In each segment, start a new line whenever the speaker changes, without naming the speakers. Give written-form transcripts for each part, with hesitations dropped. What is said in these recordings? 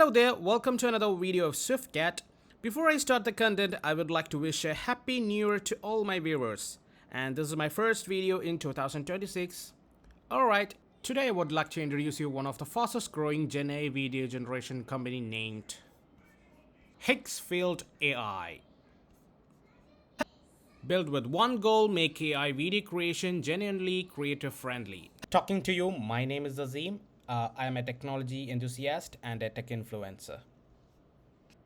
Hello there, welcome to another video of SwiftCat. Before I start the content, I would like to wish a happy new year to all my viewers. And this is my first video in 2026. Alright, today I would like to introduce you one of the fastest growing Gen A video generation company named Higgsfield AI. Built with one goal, make AI video creation genuinely creator friendly. Talking to you, my name is Azim. I am a technology enthusiast and a tech influencer.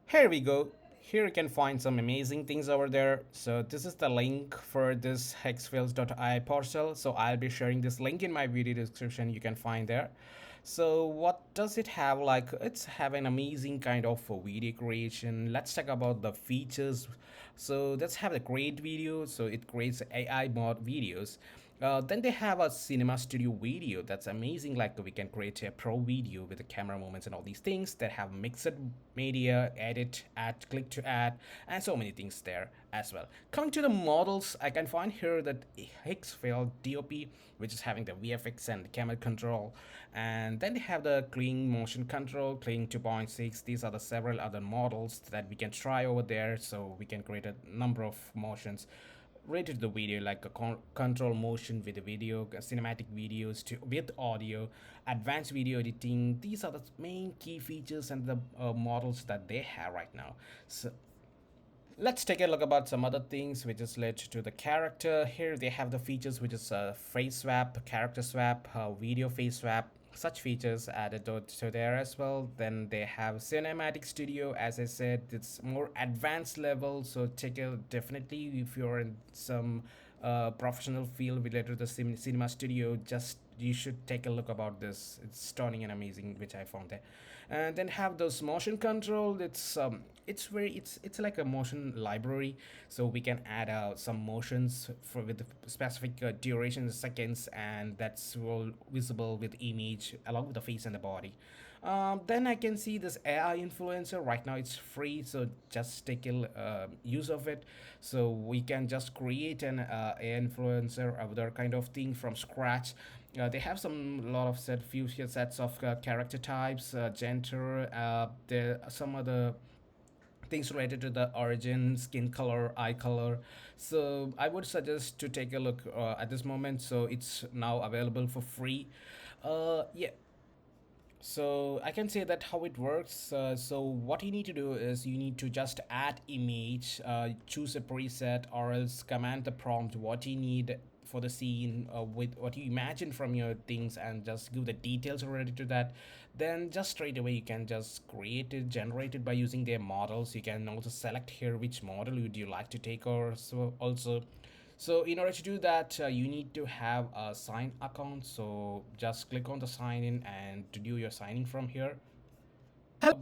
Here we go. Here you can find some amazing things over there. So this is the link for this hexfields.ai portal. So I'll be sharing this link in my video description. You can find there. So what does it have? Like, it's have an amazing kind of video creation. Let's talk about the features. So let's have a great video. So it creates AI mod videos. Then they have a cinema studio video that's amazing. Like, we can create a pro video with the camera movements and all these things that have mixed media, edit, add, click to add, and so many things there as well. Coming to the models, I can find here that Higgsfield DOP, which is having the VFX and the camera control, and then they have the clean motion control, clean 2.6. These are the several other models that we can try over there, so we can create a number of motions related to the video, like a control motion with the video, cinematic videos with audio, advanced video editing. These are the main key features and the models that they have right now. So let's take a look about some other things which is related to the character. Here they have the features which is face swap, character swap, video face swap, such features added to there as well. Then they have cinematic studio. As I said, it's more advanced level, so take a definitely if you're in some professional field related to the cinema studio, just you should take a look about this. It's stunning and amazing, which I found there. And then have those motion control. It's like a motion library, so we can add some motions with specific duration seconds, and that's all visible with image along with the face and the body. Then I can see this AI influencer. Right now it's free, so just take a use of it. So we can just create an AI influencer, other kind of thing from scratch. They have some lot of few sets of character types, gender. There are some other things related to the origin, skin color, eye color. So I would suggest to take a look at this moment. So it's now available for free. Yeah, so I can say that how it works. So what you need to do is you need to just add image, choose a preset, or else command the prompt what you need for the scene with what you imagine from your things, and just give the details related to that. Then just straight away you can just create it, generate it by using their models. You can also select here which model would you like to take, or so also. So in order to do that, you need to have a sign account. So just click on the sign in and to do your signing from here.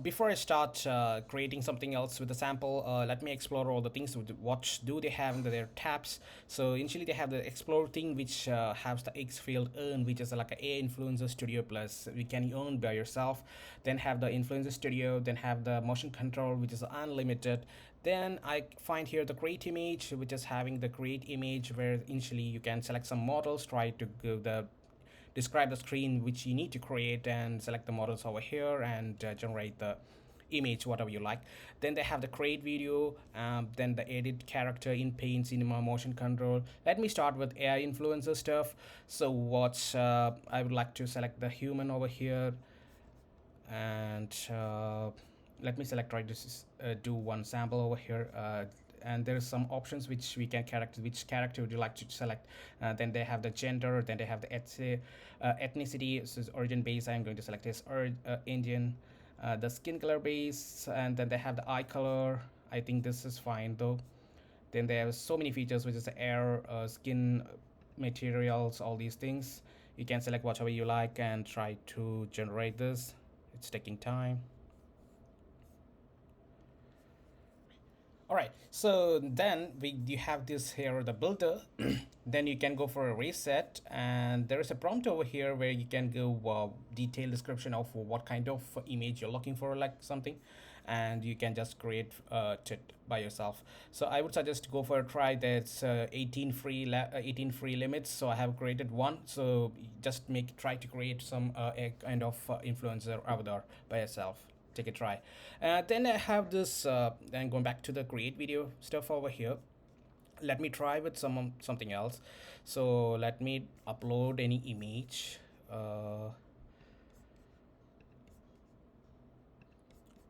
Before I start creating something else with the sample, let me explore all the things. What do they have in their tabs? So initially they have the explore thing, which has the Higgsfield earn, which is like a influencer studio plus we can earn by yourself. Then have the influencer studio, then have the motion control, which is unlimited. Then I find here the create image, which is having the create image, where initially you can select some models, try to give the describe the screen which you need to create, and select the models over here and generate the image whatever you like. Then they have the create video, then the edit character in paint, cinema, motion control. Let me start with AI influencer stuff. So what's I would like to select the human over here, and let me select, try to do one sample over here. And there's some options which we can which character would you like to select. Then they have the gender, then they have the ethnicity. So origin base, I'm going to select this Indian. The skin color base, and then they have the eye color. I think this is fine though. Then they have so many features, which is the air, skin materials, all these things. You can select whatever you like and try to generate this. It's taking time. All right, so then you have this here, the builder. Then you can go for a reset, and there is a prompt over here where you can go detailed description of what kind of image you're looking for, like something, and you can just create it by yourself. So I would suggest to go for a try. There's 18 free limits, so I have created one. So just try to create some a kind of influencer avatar by yourself. take a try. Then I have this. Then going back to the create video stuff over here. Let me try with something else. So let me upload any image.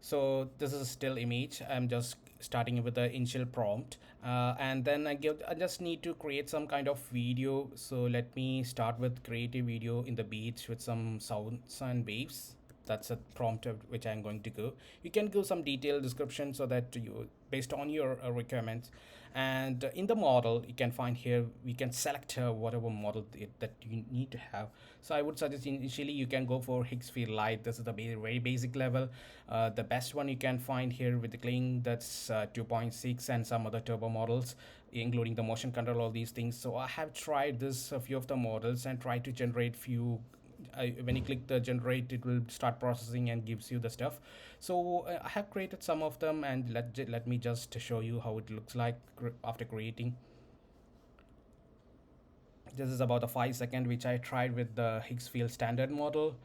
So this is a still image. I'm just starting with the initial prompt, and then I just need to create some kind of video. So let me start with create a video in the beach with some sounds and waves. That's a prompt of which I'm going to go. You can give some detailed description so that you, based on your requirements, and in the model you can find here we can select whatever model that you need to have. So I would suggest initially you can go for Higgsfield Light. This is the very basic level. The best one you can find here with the Kling, that's 2.6, and some other turbo models including the motion control, all these things. So I have tried this a few of the models and tried to generate few. When you click the generate, it will start processing and gives you the stuff. So I have created some of them, and let me just show you how it looks like after creating. This is about a 5 second which I tried with the Higgsfield standard model.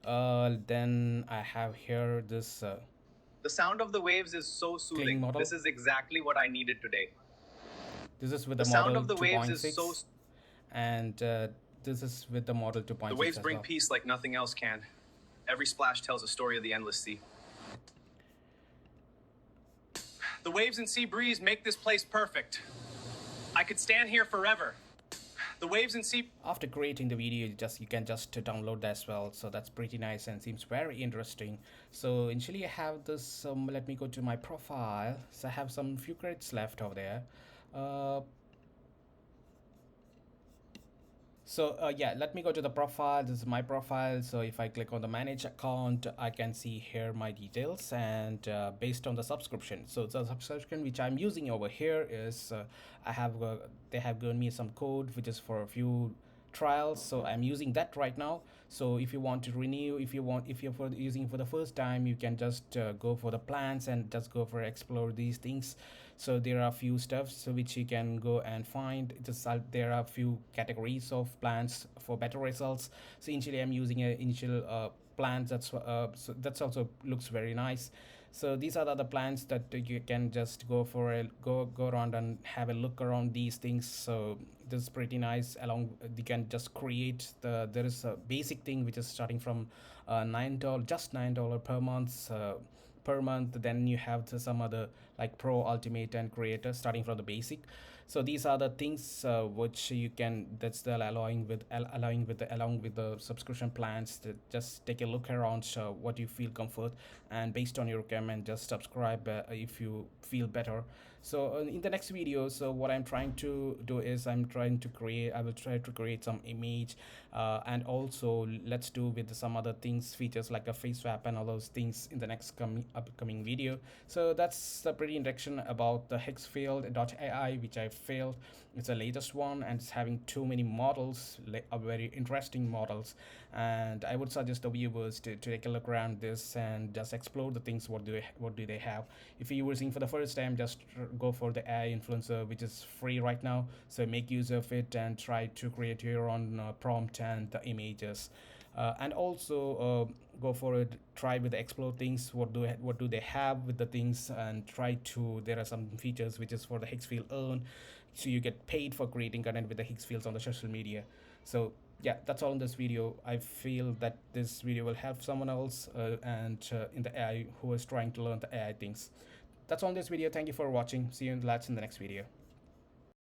Then I have here this
The sound of the waves is so soothing.
model.
This is exactly what I needed today.
This is with
The
the
sound
model
of the waves is
2.6, and this is with the model 2.6.
The waves
as
bring
well.
peace like nothing else can. Every splash tells a story of the endless sea. The waves and sea breeze make this place perfect. I could stand here forever. The waves and sea.
After creating the video, you can just download that as well. So that's pretty nice and seems very interesting. So initially I have this. Let me go to my profile. So I have some few credits left over there. Uh, So yeah, let me go to the profile. This is my profile. So if I click on the manage account, I can see here my details, and based on the subscription. So the subscription which I'm using over here is I have they have given me some code which is for a few trials. So I'm using that right now. So if you want to renew, if you're using for the first time, you can just go for the plans and just go for explore these things. So there are a few stuffs which you can go and find. There are a few categories of plans for better results. So initially I'm using a initial plans. So that's also looks very nice. So these are the other plans that you can just go around and have a look around these things. So this is pretty nice. Along you can just create there is a basic thing which is starting from $9, just $9 per month. Then you have some other like pro, ultimate, and creator starting from the basic. So these are the things which you can, that's the along with the subscription plans, to just take a look around, so what you feel comfort, and based on your requirement just subscribe if you feel better. So in the next video, so what I'm trying to do is I will try to create some image, and also let's do with some other things, features like a face swap and all those things in the next upcoming video. So that's the pretty introduction about the Higgsfield AI, which I failed. It's the latest one, and it's having too many models, very interesting models, and I would suggest the viewers to take a look around this and just explore the things. What do they have? If you're using for the first time, just go for the AI influencer, which is free right now. So make use of it and try to create your own prompt and the images. And also go for it, try with the explore things, what do they have with the things, and try to, there are some features which is for the Higgsfield earn, so you get paid for creating content with the Higgsfields on the social media. So yeah, that's all in this video. I feel that this video will help someone else and in the AI who is trying to learn the AI things. That's all in this video. Thank you for watching. See you in the next video.